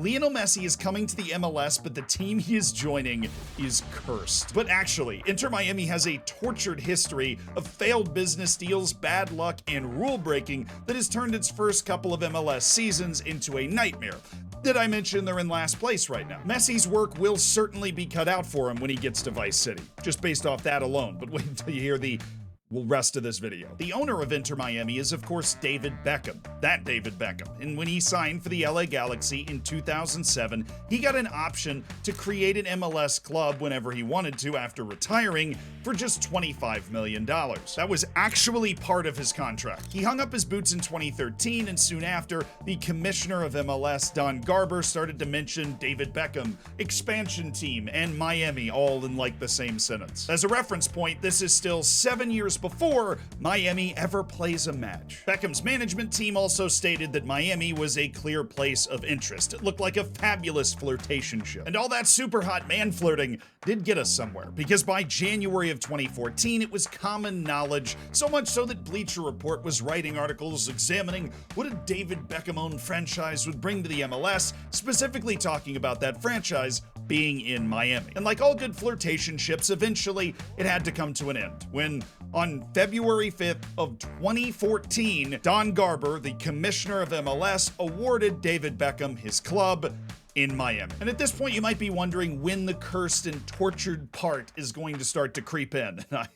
Lionel Messi is coming to the MLS, but the team he is joining is cursed. But actually, Inter Miami has a tortured history of failed business deals, bad luck, and rule breaking that has turned its first couple of MLS seasons into a nightmare. Did I mention they're in last place right now? Messi's work will certainly be cut out for him when he gets to Vice City, just based off that alone, but wait until you hear the rest of this video. The owner of Inter Miami is, of course, David Beckham. That David Beckham. And when he signed for the LA Galaxy in 2007, he got an option to create an MLS club whenever he wanted to after retiring for just $25 million. That was actually part of his contract. He hung up his boots in 2013, and soon after, the commissioner of MLS, Don Garber, started to mention David Beckham, expansion team, and Miami all in like the same sentence. As a reference point, this is still 7 years before Miami ever plays a match. Beckham's management team also stated that Miami was a clear place of interest. It looked like a fabulous flirtationship. And all that super hot man flirting did get us somewhere, because by January of 2014, it was common knowledge, so much so that Bleacher Report was writing articles examining what a David Beckham-owned franchise would bring to the MLS, specifically talking about that franchise being in Miami. And like all good flirtationships, eventually it had to come to an end when on February 5th of 2014, Don Garber, the commissioner of MLS, awarded David Beckham his club in Miami. And at this point, you might be wondering when the cursed and tortured part is going to start to creep in. And I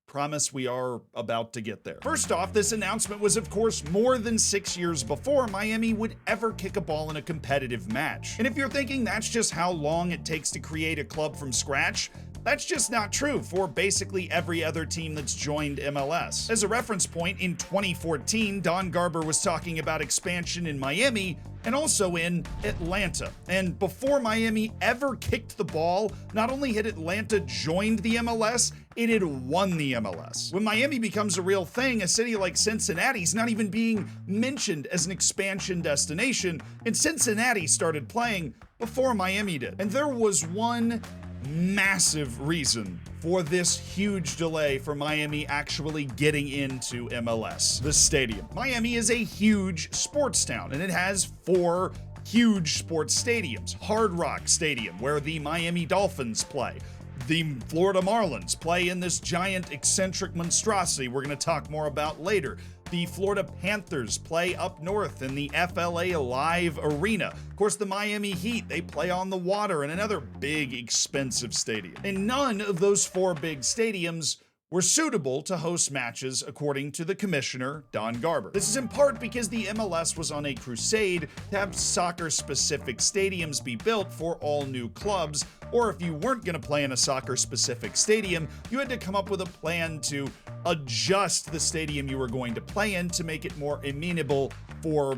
promise we are about to get there. First off, this announcement was, of course, more than 6 years before Miami would ever kick a ball in a competitive match. And if you're thinking that's just how long it takes to create a club from scratch, that's just not true for basically every other team that's joined MLS. As a reference point, in 2014, Don Garber was talking about expansion in Miami and also in Atlanta. And before Miami ever kicked the ball, not only had Atlanta joined the MLS, it had won the MLS. When Miami becomes a real thing, a city like Cincinnati's not even being mentioned as an expansion destination, and Cincinnati started playing before Miami did. And there was one massive reason for this huge delay for Miami actually getting into MLS: the stadium. Miami is a huge sports town, and it has 4 huge sports stadiums. Hard Rock Stadium, where the Miami Dolphins play. The Florida Marlins play in this giant eccentric monstrosity we're going to talk more about later. The Florida Panthers play up north in the FLA Live Arena. Of course, the Miami Heat, they play on the water in another big, expensive stadium. And none of those 4 big stadiums were suitable to host matches, according to the commissioner, Don Garber. This is in part because the MLS was on a crusade to have soccer-specific stadiums be built for all new clubs, or if you weren't going to play in a soccer-specific stadium, you had to come up with a plan to adjust the stadium you were going to play in to make it more amenable for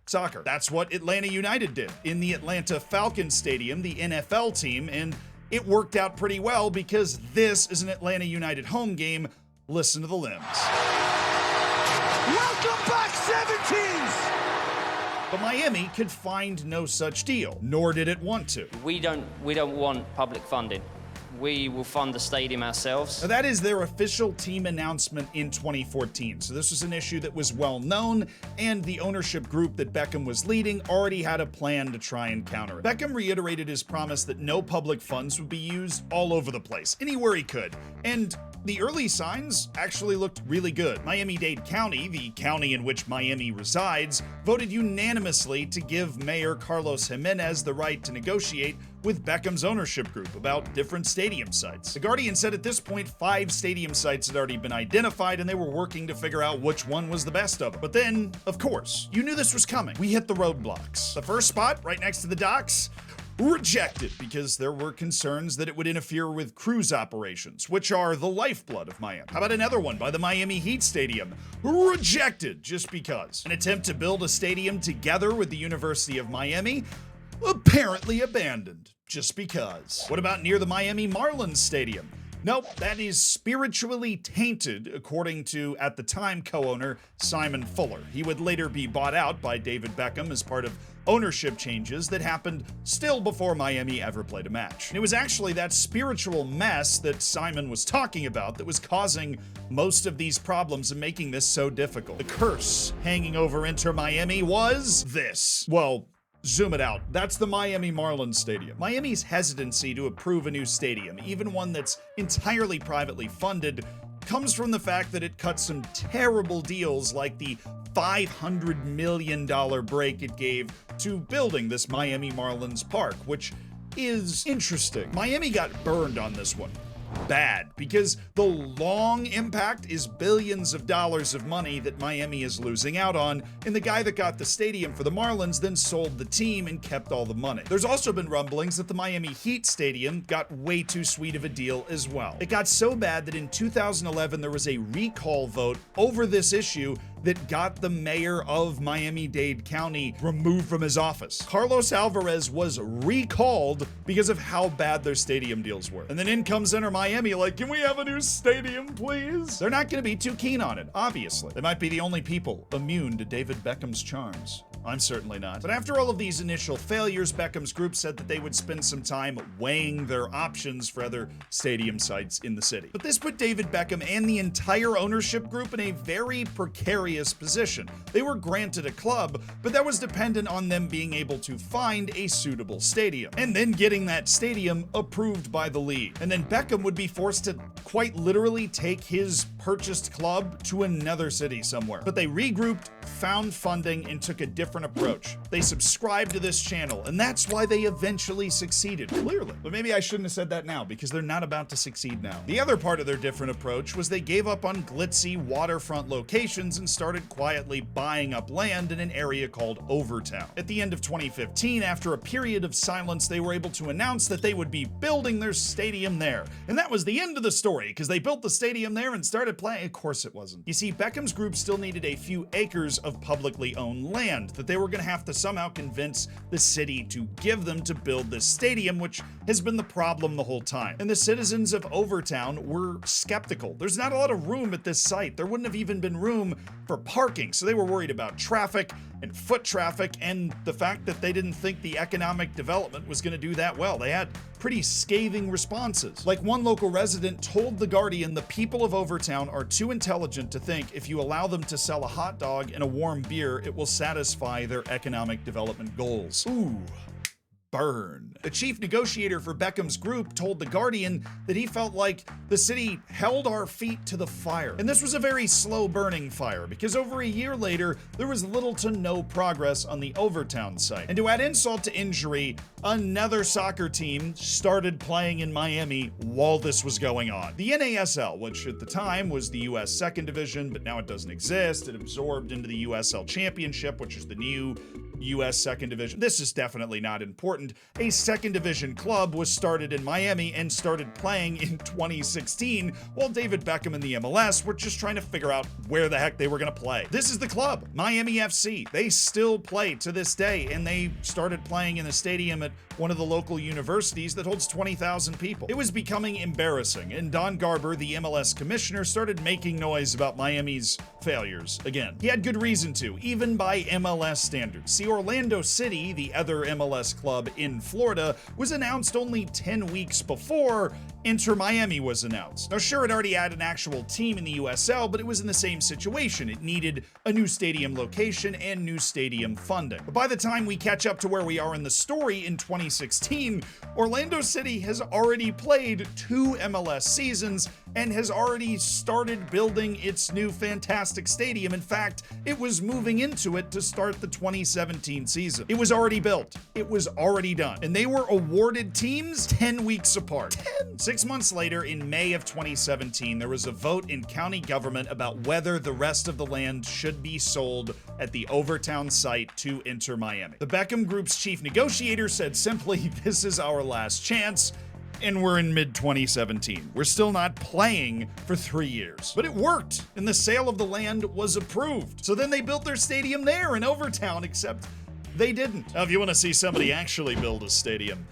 soccer. That's what Atlanta United did in the Atlanta Falcons Stadium, the NFL team, and it worked out pretty well because this is an Atlanta United home game. Listen to the limbs. Welcome back, 17s! But Miami could find no such deal, nor did it want to. We don't want public funding. We will fund the stadium ourselves. Now, that is their official team announcement in 2014. So this was an issue that was well known, and the ownership group that Beckham was leading already had a plan to try and counter it. Beckham reiterated his promise that no public funds would be used all over the place, anywhere he could. And the early signs actually looked really good. Miami-Dade County, the county in which Miami resides, voted unanimously to give Mayor Carlos Jimenez the right to negotiate with Beckham's ownership group about different stadium sites. The Guardian said at this point 5 stadium sites had already been identified and they were working to figure out which one was the best of them. But then, of course, you knew this was coming. We hit the roadblocks. The first spot, right next to the docks, rejected because there were concerns that it would interfere with cruise operations, which are the lifeblood of Miami. How about another one by the Miami Heat Stadium? Rejected just because. An attempt to build a stadium together with the University of Miami? Apparently abandoned just because. What about near the Miami Marlins Stadium? Nope, that is spiritually tainted, according to, at the time, co-owner Simon Fuller. He would later be bought out by David Beckham as part of ownership changes that happened still before Miami ever played a match. And it was actually that spiritual mess that Simon was talking about that was causing most of these problems and making this so difficult. The curse hanging over Inter Miami was this. Well, Zoom it out. That's the Miami Marlins Stadium. Miami's hesitancy to approve a new stadium, even one that's entirely privately funded, comes from the fact that it cut some terrible deals like the $500 million break it gave to building this Miami Marlins park, which is interesting. Miami got burned on this one. Bad, because the long impact is billions of dollars of money that Miami is losing out on, and the guy that got the stadium for the Marlins then sold the team and kept all the money. There's also been rumblings that the Miami Heat stadium got way too sweet of a deal as well. It got so bad that in 2011 there was a recall vote over this issue that got the mayor of Miami-Dade County removed from his office. Carlos Alvarez was recalled because of how bad their stadium deals were. And then in comes Inter Miami like, can we have a new stadium, please? They're not gonna be too keen on it, obviously. They might be the only people immune to David Beckham's charms. I'm certainly not. But after all of these initial failures, Beckham's group said that they would spend some time weighing their options for other stadium sites in the city. But this put David Beckham and the entire ownership group in a very precarious position. They were granted a club, but that was dependent on them being able to find a suitable stadium, and then getting that stadium approved by the league. And then Beckham would be forced to quite literally take his purchased club to another city somewhere. But they regrouped, found funding, and took a different approach. They subscribed to this channel, and that's why they eventually succeeded, clearly. But maybe I shouldn't have said that now, because they're not about to succeed now. The other part of their different approach was they gave up on glitzy waterfront locations and started quietly buying up land in an area called Overtown. At the end of 2015, after a period of silence, they were able to announce that they would be building their stadium there. And that was the end of the story, because they built the stadium there and started playing. Of course it wasn't. You see, Beckham's group still needed a few acres of publicly owned land that they were going to have to somehow convince the city to give them to build this stadium, which has been the problem the whole time. And the citizens of Overtown were skeptical. There's not a lot of room at this site. There wouldn't have even been room for parking, so they were worried about traffic and foot traffic and the fact that they didn't think the economic development was going to do that well. They had pretty scathing responses. Like one local resident told The Guardian, the people of Overtown are too intelligent to think if you allow them to sell a hot dog and a warm beer, it will satisfy their economic development goals. Ooh. Burn. The chief negotiator for Beckham's group told The Guardian that he felt like the city held our feet to the fire. And this was a very slow burning fire, because over a year later, there was little to no progress on the Overtown site. And to add insult to injury, another soccer team started playing in Miami while this was going on. The NASL, which at the time was the US Second Division, but now it doesn't exist. It absorbed into the USL Championship, which is the new US Second Division. This is definitely not important. A second division club was started in Miami and started playing in 2016 while David Beckham and the MLS were just trying to figure out where the heck they were going to play. This is the club, Miami FC. They still play to this day, and they started playing in a stadium at one of the local universities that holds 20,000 people. It was becoming embarrassing, and Don Garber, the MLS commissioner, started making noise about Miami's failures again. He had good reason to, even by MLS standards. See, Orlando City, the other MLS club in Florida, was announced only 10 weeks before Inter Miami was announced. Now sure, it already had an actual team in the USL, but it was in the same situation. It needed a new stadium location and new stadium funding. But by the time we catch up to where we are in the story in 2016, Orlando City has already played 2 MLS seasons and has already started building its new fantastic stadium. In fact, it was moving into it to start the 2017 season. It was already built. It was already done. And they were awarded teams 10 weeks apart. 6 months later, in May of 2017, there was a vote in county government about whether the rest of the land should be sold at the Overtown site to Inter Miami. The Beckham Group's chief negotiator said simply, "This is our last chance." And we're in mid-2017. We're still not playing for 3 years. But it worked, and the sale of the land was approved. So then they built their stadium there in Overtown, except they didn't. Now, if you want to see somebody actually build a stadium,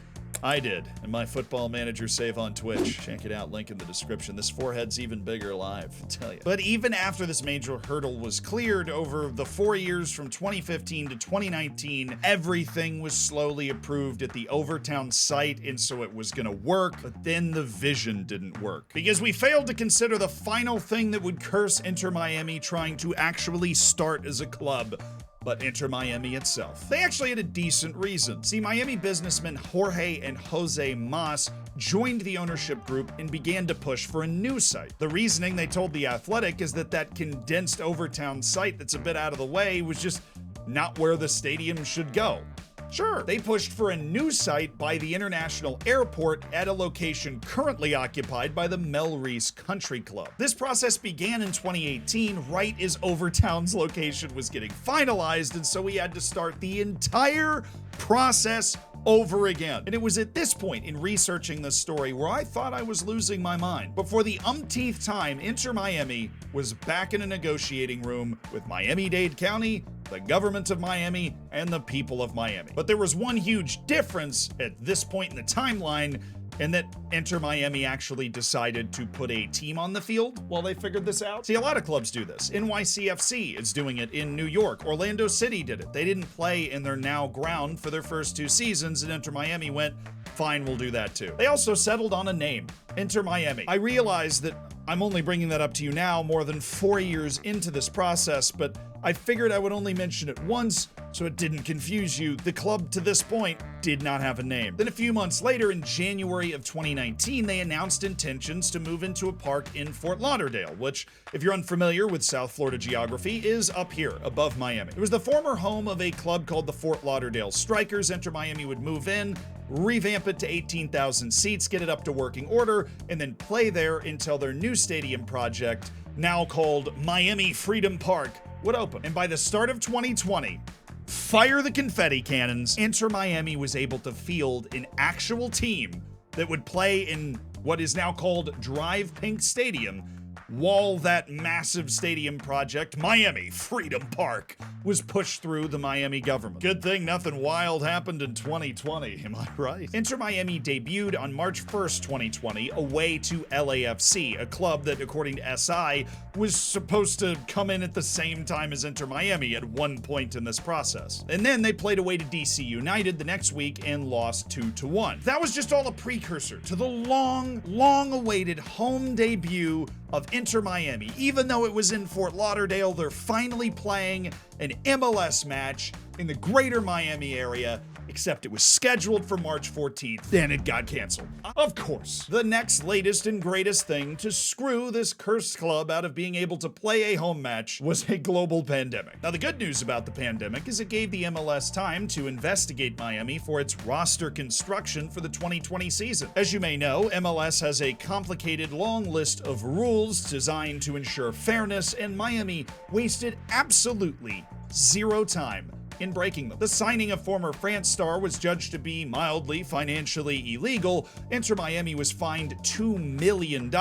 I did, and my football manager save on Twitch. Check it out, link in the description. This forehead's even bigger live, I tell you. But even after this major hurdle was cleared, over the 4 years from 2015 to 2019, everything was slowly approved at the Overtown site, and so it was gonna work, but then the vision didn't work. Because we failed to consider the final thing that would curse Inter Miami trying to actually start as a club: but Inter Miami itself. They actually had a decent reason. See, Miami businessmen Jorge and Jose Mas joined the ownership group and began to push for a new site. The reasoning, they told The Athletic, is that condensed Overtown site that's a bit out of the way was just not where the stadium should go. Sure, they pushed for a new site by the International Airport at a location currently occupied by the Mel Reese Country Club. This process began in 2018, right as Overtown's location was getting finalized, and so we had to start the entire process over again. And it was at this point in researching this story where I thought I was losing my mind. But for the umpteenth time, Inter Miami was back in a negotiating room with Miami-Dade County, the government of Miami, and the people of Miami. But there was one huge difference at this point in the timeline, and that Inter Miami actually decided to put a team on the field while they figured this out. See, a lot of clubs do this. NYCFC is doing it in New York. Orlando City did it. They didn't play in their now ground for their first 2 seasons, and Inter Miami went, fine, we'll do that too. They also settled on a name, Inter Miami. I realize that I'm only bringing that up to you now more than 4 years into this process, but I figured I would only mention it once so it didn't confuse you. The club to this point did not have a name. Then a few months later, in January of 2019, they announced intentions to move into a park in Fort Lauderdale, which, if you're unfamiliar with South Florida geography, is up here above Miami. It was the former home of a club called the Fort Lauderdale Strikers. Inter Miami would move in, revamp it to 18,000 seats, get it up to working order, and then play there until their new stadium project, now called Miami Freedom Park, would open. And by the start of 2020, fire the confetti cannons, Inter Miami was able to field an actual team that would play in what is now called Drive Pink Stadium, while that massive stadium project, Miami Freedom Park, was pushed through the Miami government. Good thing nothing wild happened in 2020, am I right? Inter Miami debuted on March 1st, 2020, away to LAFC, a club that, according to SI, was supposed to come in at the same time as Inter Miami at one point in this process. And then they played away to DC United the next week and lost 2-1. That was just all a precursor to the long-awaited home debut of Inter Miami. Even though it was in Fort Lauderdale, they're finally playing an MLS match in the greater Miami area, except it was scheduled for March 14th, and it got canceled. Of course, the next latest and greatest thing to screw this cursed club out of being able to play a home match was a global pandemic. Now, the good news about the pandemic is it gave the MLS time to investigate Miami for its roster construction for the 2020 season. As you may know, MLS has a complicated long list of rules designed to ensure fairness, and Miami wasted absolutely zero time in breaking them. The signing of former France star was judged to be mildly financially illegal. Inter Miami was fined $2 million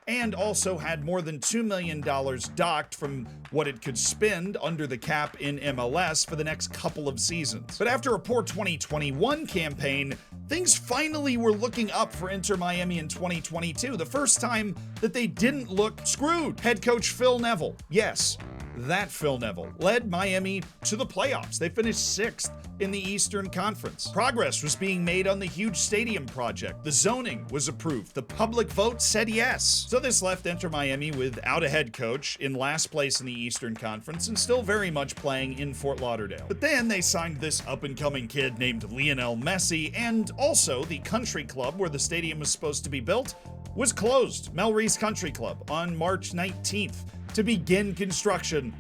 and also had more than $2 million docked from what it could spend under the cap in MLS for the next couple of seasons. But after a poor 2021 campaign, things finally were looking up for Inter Miami in 2022, the first time that they didn't look screwed. Head coach Phil Neville, yes, that Phil Neville, led Miami to the playoffs. They finished 6th in the Eastern Conference. Progress was being made on the huge stadium project. The zoning was approved. The public vote said yes. So this left Inter Miami without a head coach, in last place in the Eastern Conference, and still very much playing in Fort Lauderdale. But then they signed this up-and-coming kid named Lionel Messi, and also the country club where the stadium was supposed to be built was closed, Mel Reese Country Club, on March 19th. To begin construction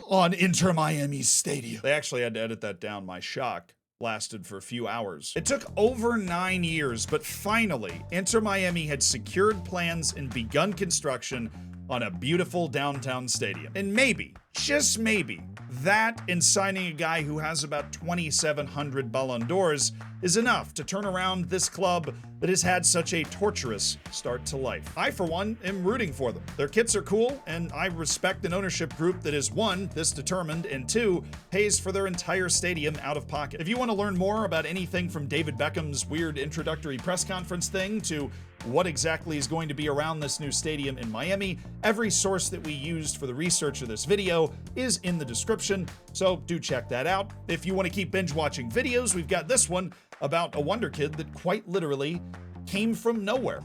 on Inter Miami's stadium. They actually had to edit that down. My shock lasted for a few hours. It took over 9 years, but finally, Inter Miami had secured plans and begun construction on a beautiful downtown stadium. And maybe, just maybe, that and signing a guy who has about 2,700 Ballon d'Ors is enough to turn around this club that has had such a torturous start to life. I, for one, am rooting for them. Their kits are cool, and I respect an ownership group that is, 1, this determined, and 2, pays for their entire stadium out of pocket. If you want to learn more about anything from David Beckham's weird introductory press conference thing to what exactly is going to be around this new stadium in Miami, every source that we used for the research of this video is in the description, so do check that out. If you want to keep binge watching videos, we've got this one about a wonder kid that quite literally came from nowhere.